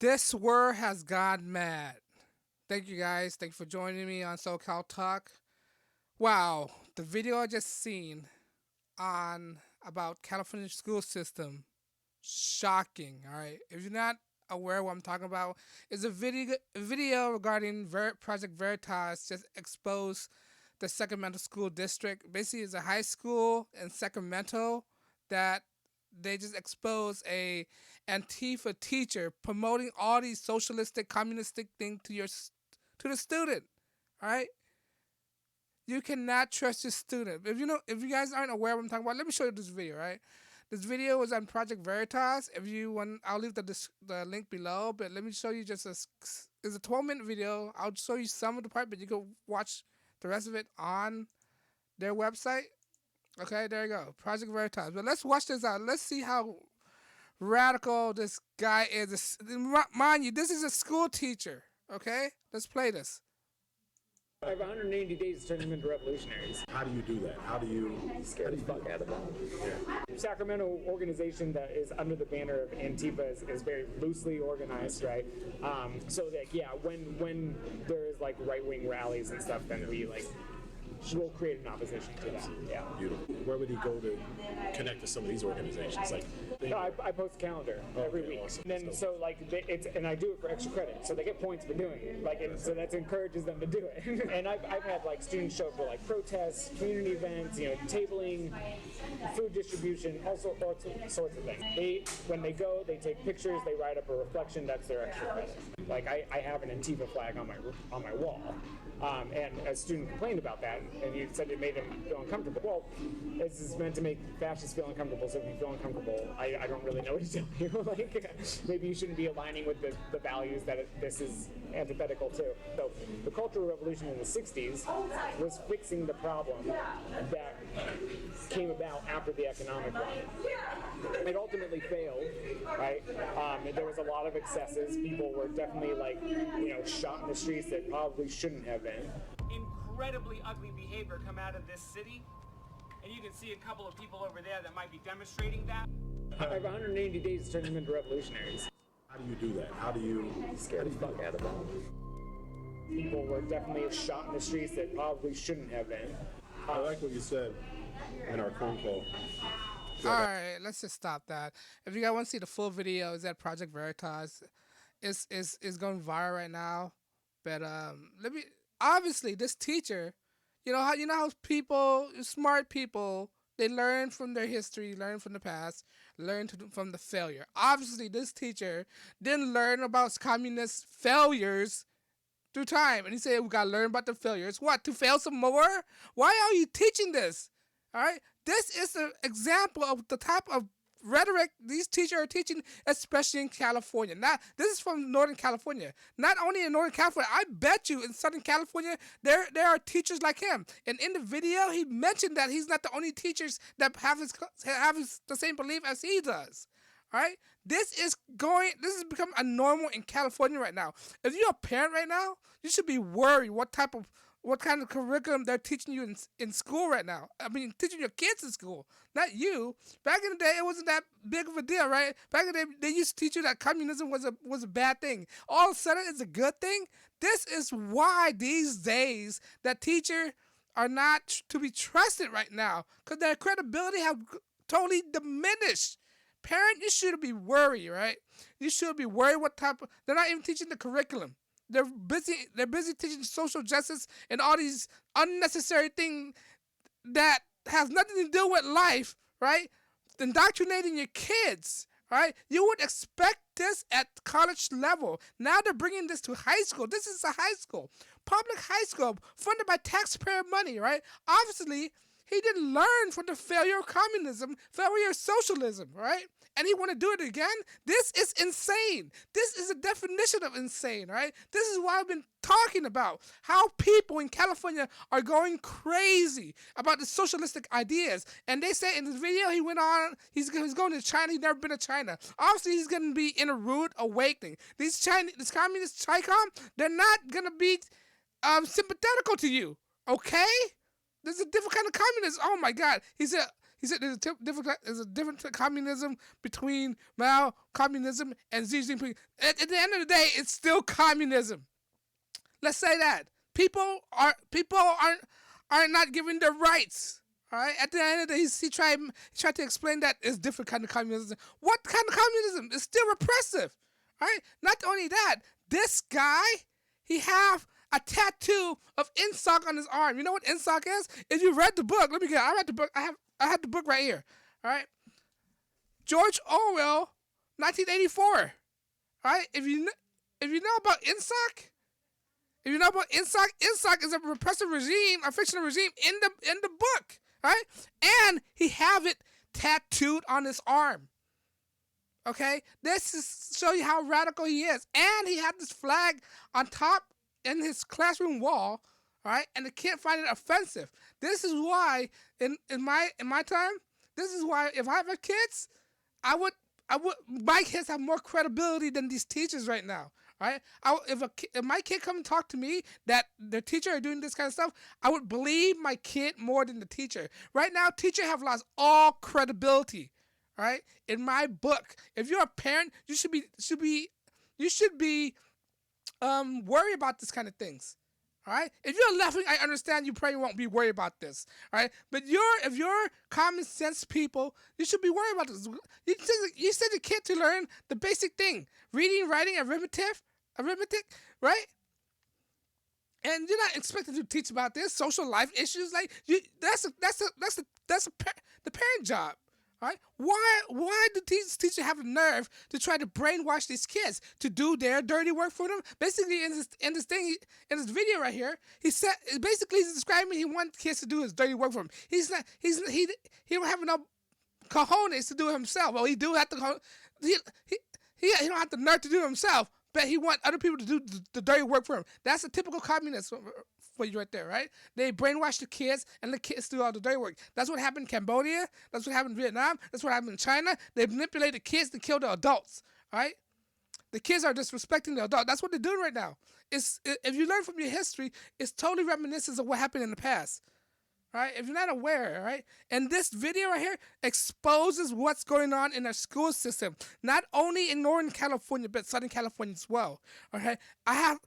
This world has gone mad. Thank you guys. Thank you for joining me on SoCal Talk. Wow, the video I just seen on about California school system, shocking. All right, if you're not aware of what I'm talking about, is a video regarding Project Veritas just exposed the Sacramento school district. Basically, it's a high school in Sacramento that they just exposed a Antifa teacher promoting all these socialistic, communistic things to the student. All right, you cannot trust your student. If you guys aren't aware of what I'm talking about, let me show you this video. Right, this video was on Project Veritas. If you want, I'll leave the link below. But let me show you just it's a 12-minute video. I'll show you some of the part, but you can watch the rest of it on their website. Okay, there you go. Project Veritas. But let's watch this out. Let's see how radical this guy is. Mind you, this is a school teacher. Okay? Let's play this. I have 180 days to turn them into revolutionaries. How do you do that? How do you Scare the fuck out of them. Yeah. Sacramento organization that is under the banner of Antifa is very loosely organized, right? So that when there is like right-wing rallies and stuff, then we'll create an opposition to that. Yeah. Beautiful. Where would he go to connect to some of these organizations? No, I post a calendar every week. Awesome. And then so and I do it for extra credit, so they get points for doing it. So that encourages them to do it. And I've had students show up for protests, community events, tabling, food distribution, all sorts of things. When they go, they take pictures, they write up a reflection. That's their extra credit. I have an Antifa flag on my wall. And a student complained about that, and he said it made him feel uncomfortable. Well, this is meant to make fascists feel uncomfortable, so if you feel uncomfortable, I don't really know what to tell you. Maybe you shouldn't be aligning with the values that this is antithetical to. So the Cultural Revolution in the 60s was fixing the problem that came about after the economic one. It ultimately failed, right? There was a lot of excesses. People were definitely shot in the streets that probably shouldn't have been. Incredibly ugly behavior come out of this city, and you can see a couple of people over there that might be demonstrating that. I have 180 days to turn them into revolutionaries. How do you do that? How do you Scare the fuck out of them. People were definitely shot in the streets that probably shouldn't have been. I like what you said in our phone call. Alright, let's just stop that. If you guys want to see the full video, it's at Project Veritas. It's going viral right now. But obviously this teacher, how people, smart people, they learn from their history, learn from the past, from the failure. Obviously this teacher didn't learn about communist failures through time, and he said we gotta learn about the failures. What, to fail some more? Why are you teaching this? All right, this is an example of the type of rhetoric these teachers are teaching, especially in California. Now, this is from Northern California. Not only in Northern California, I bet you in Southern California, there are teachers like him. And in the video, he mentioned that he's not the only teachers that have the same belief as he does. All right, this has become a normal in California right now. If you're a parent right now, you should be worried what kind of curriculum they're teaching you in school right now. I mean, teaching your kids in school, not you. Back in the day, it wasn't that big of a deal, right? Back in the day, they used to teach you that communism was a bad thing. All of a sudden, it's a good thing. This is why these days that teachers are not to be trusted right now, because their credibility have totally diminished. Parent, you should be worried, right? You should be worried they're not even teaching the curriculum. They're busy teaching social justice and all these unnecessary things that has nothing to do with life, right? Indoctrinating your kids, right? You would expect this at college level. Now they're bringing this to high school. This is a high school, public high school, funded by taxpayer money, right? Obviously, he didn't learn from the failure of communism, failure of socialism, right? And he want to do it again? This is insane. This is a definition of insane, right? This is why I've been talking about how people in California are going crazy about the socialistic ideas. And they say in this video he went on, he's going to China. He's never been to China. Obviously, he's going to be in a rude awakening. This communist Chicom, they're not going to be sympathetical to you, okay? This is a different kind of communist. Oh my God. He said He said there's a different communism between Mao communism and Xi Jinping. At the end of the day, it's still communism. Let's say that are not given their rights. All right. At the end of the day, he tried to explain that it's different kind of communism. What kind of communism? It's still repressive. All right. Not only that, this guy, he have a tattoo of INSOC on his arm. You know what INSOC is? If you read the book, I read the book. I have the book right here. All right. George Orwell, 1984. All right. If you know about INSOC, INSOC is a repressive regime, a fictional regime in the book, right? And he have it tattooed on his arm. Okay, this is show you how radical he is. And he had this flag on top in his classroom wall, all right? And the kid find it offensive. This is why in my time, this is why if I have kids, my kids have more credibility than these teachers right now. Right? If my kid come and talk to me that their teacher are doing this kind of stuff, I would believe my kid more than the teacher. Right now, teachers have lost all credibility. Right? In my book, if you're a parent, you should be worried about this kind of things. All right? If you're laughing, I understand you probably won't be worried about this. All right? But if you're common sense people, you should be worried about this. You send your kid to learn the basic thing: reading, writing, arithmetic, right? And you're not expected to teach about this social life issues. Like that's the parent job. Right? Why do teachers have the nerve to try to brainwash these kids to do their dirty work for them? Basically, in this video right here, he's describing he wants kids to do his dirty work for him. He don't have enough cojones to do it himself. Well, he do have to. He don't have the nerve to do it himself, but he wants other people to do the dirty work for him. That's a typical communist for you right there, right? They brainwash the kids, and the kids do all the dirty work. That's what happened in Cambodia. That's what happened in Vietnam. That's what happened in China. They manipulate the kids to kill the adults, right? The kids are disrespecting the adult. That's what they're doing right now. If you learn from your history, it's totally reminiscent of what happened in the past. Right? If you're not aware, right? And this video right here exposes what's going on in our school system, not only in Northern California, but Southern California as well. Okay? I have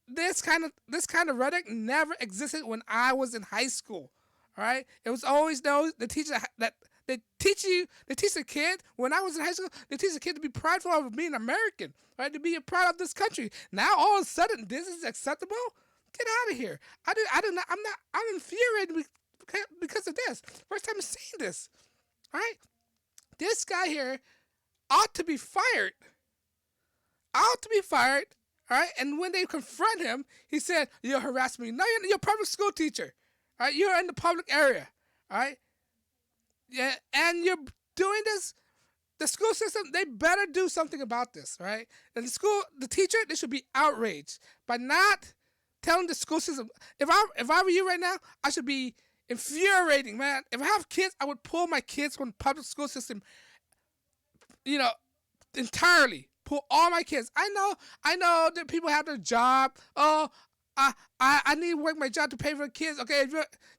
this kind of rhetoric never existed when I was in high school. All right? It was always the teacher that they teach the kid when I was in high school, they teach the kid to be prideful of being American, right? To be proud of this country. Now all of a sudden this is acceptable? Get out of here. I'm infuriated because of this. First time I'm seeing this. All right? This guy here ought to be fired. All right? And when they confront him, he said, "You're harassing me." No, you're a public school teacher. All right? You're in the public area. All right? Yeah, and you're doing this. The school system, they better do something about this, right? And the teacher, they should be outraged by not telling the school system. If I were you right now, I should be infuriating, man. If I have kids, I would pull my kids from the public school system, entirely. Pull all my kids. I know that people have their job. Oh, I need to work my job to pay for the kids. Okay, if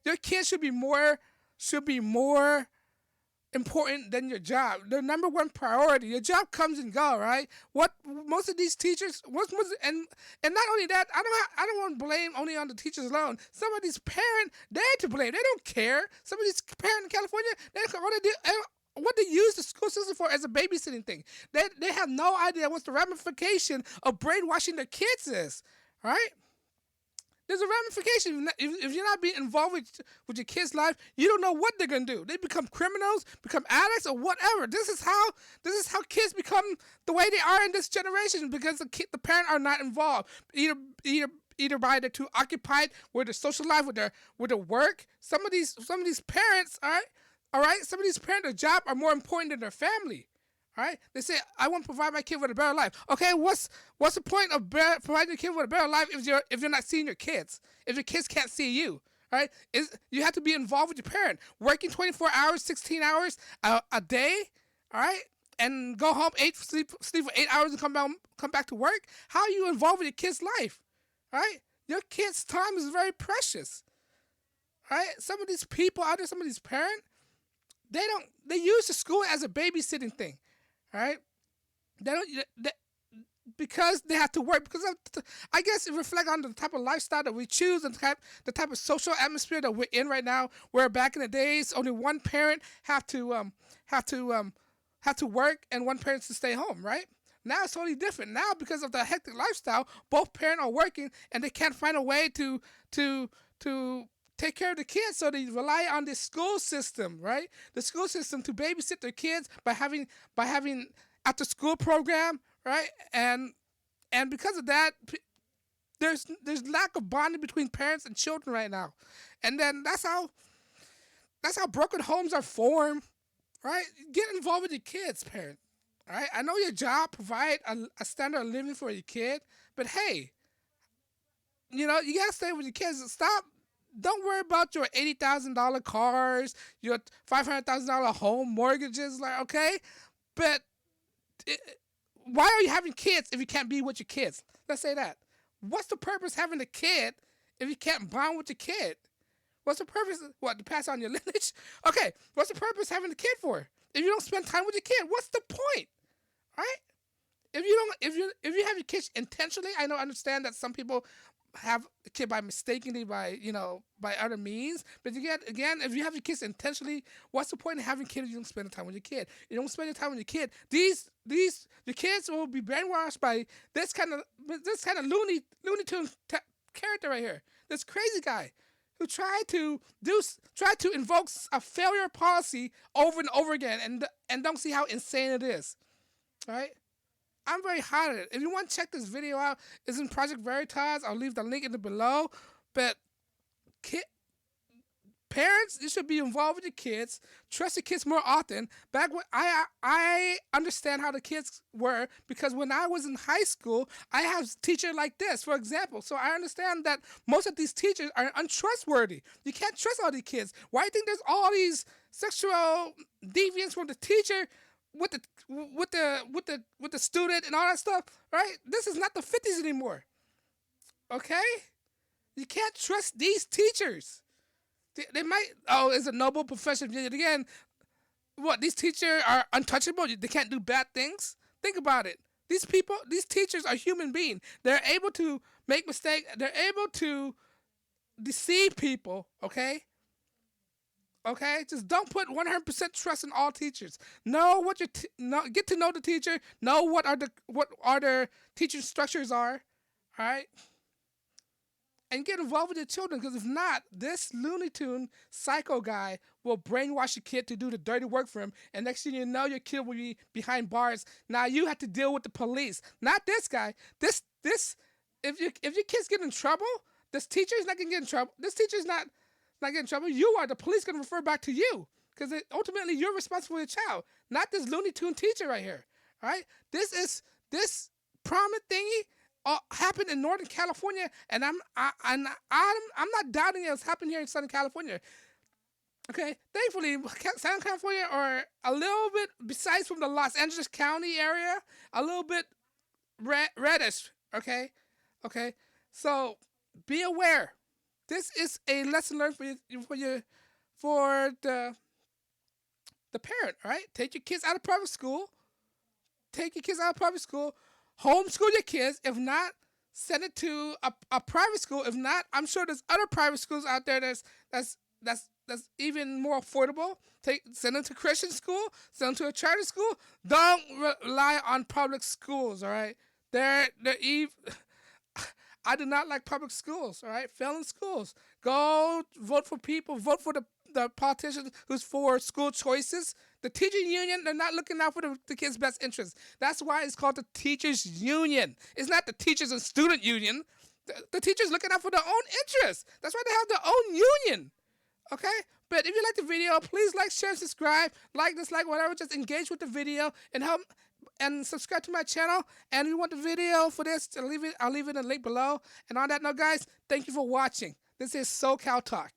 your kids should be more important than your job. The number one priority. Your job comes and go, right? What most of these teachers, and not only that, I don't want to blame only on the teachers alone. Some of these parents, they're to blame. They don't care. Some of these parents in California, what they use the school system for as a babysitting thing. They have no idea what the ramification of brainwashing their kids is, right? There's a ramification. If you're not being involved with your kid's life, you don't know what they're gonna do. They become criminals, become addicts, or whatever. This is how kids become the way they are in this generation because the parents are not involved. Either by they're too occupied with their social life, with their work. Some of these parents, all right. Some of these parents, their job are more important than their family. All right, they say, "I want to provide my kid with a better life." Okay, what's the point of providing your kid with a better life if you're not seeing your kids? If your kids can't see you, right? You have to be involved with your parent, working 24 hours, 16 hours a day, all right, and go home, sleep for 8 hours, and come back to work. How are you involved with your kid's life, all right? Your kid's time is very precious, all right? Some of these people out there, some of these parents, They use the school as a babysitting thing, right? They don't they, because they have to work because I guess it reflects on the type of lifestyle that we choose and the type of social atmosphere that we're in right now. Where back in the days, only one parent have to have to work and one parent to stay home, right? Now it's totally different. Now because of the hectic lifestyle, both parents are working and they can't find a way to take care of the kids, so they rely on the school system, right? The school system to babysit their kids by having after school program, right? And because of that, there's lack of bonding between parents and children right now, and then that's how broken homes are formed, right? Get involved with your kids, parent. All right, I know your job provide a standard of living for your kid, but hey, you gotta stay with your kids. Stop. Don't worry about your $80,000 cars, your $500,000 home mortgages. Like, okay, but why are you having kids if you can't be with your kids? Let's say that. What's the purpose of having a kid if you can't bond with your kid? What's the purpose? What, to pass on your lineage? Okay, what's the purpose of having a kid for? If you don't spend time with your kid, what's the point? Right? If you have your kids intentionally, I understand that some people have a kid by mistakenly by other means. But again, if you have your kids intentionally, what's the point of having kids if you don't spend time with your kid? You don't spend your time with your kid. The kids will be brainwashed by this kind of looney tune character right here. This crazy guy who tried to invoke a failure policy over and over again and don't see how insane it is. All right? I'm very hot at it. If you want to check this video out, it's in Project Veritas. I'll leave the link in the below. But parents, you should be involved with your kids. Trust your kids more often. Back when I understand how the kids were, because when I was in high school, I have a teacher like this, for example. So I understand that most of these teachers are untrustworthy. You can't trust all these kids. Why do you think there's all these sexual deviance from the teacher with the student and all that stuff, right? This is not the 50s anymore. Okay? You can't trust these teachers. They might, it's a noble profession. Again, what, these teachers are untouchable? They can't do bad things? Think about it. These teachers are human beings. They're able to make mistakes. They're able to deceive people, okay? Okay, just don't put 100% trust in all teachers. Know what get to know the teacher. Know what the teaching structures are. All right, and get involved with your children. Because if not, this Looney Tune psycho guy will brainwash your kid to do the dirty work for him. And next thing you know, your kid will be behind bars. Now you have to deal with the police. Not this guy. This if your kids get in trouble, this teacher is not gonna get in trouble. This teacher is not get in trouble. You are. The police going to refer back to you, because ultimately you're responsible for your child, not this Looney Tune teacher right here. All right, this prominent thingy happened in Northern California, and I'm not doubting it's happened here in Southern California. Okay, thankfully Southern California are a little bit, besides from the Los Angeles County area, a little bit reddish. Okay, so be aware. This is a lesson learned for the parent, all right? Take your kids out of private school. Homeschool your kids. If not, send it to a private school. If not, I'm sure there's other private schools out there that's even more affordable. Send them to Christian school. Send them to a charter school. Don't rely on public schools, all right? I do not like public schools, all right? Failing schools. Go vote for people. Vote for the politicians who's for school choices. The teaching union, they're not looking out for the kids' best interests. That's why it's called the teachers union. It's not the teachers and student union. The teachers looking out for their own interests. That's why they have their own union, okay? But if you like the video, please like, share, and subscribe. Like, dislike, whatever. Just engage with the video and help. And subscribe to my channel. And if you want the video for this, I'll leave it in the link below. And on that note, guys, thank you for watching. This is SoCal Talk.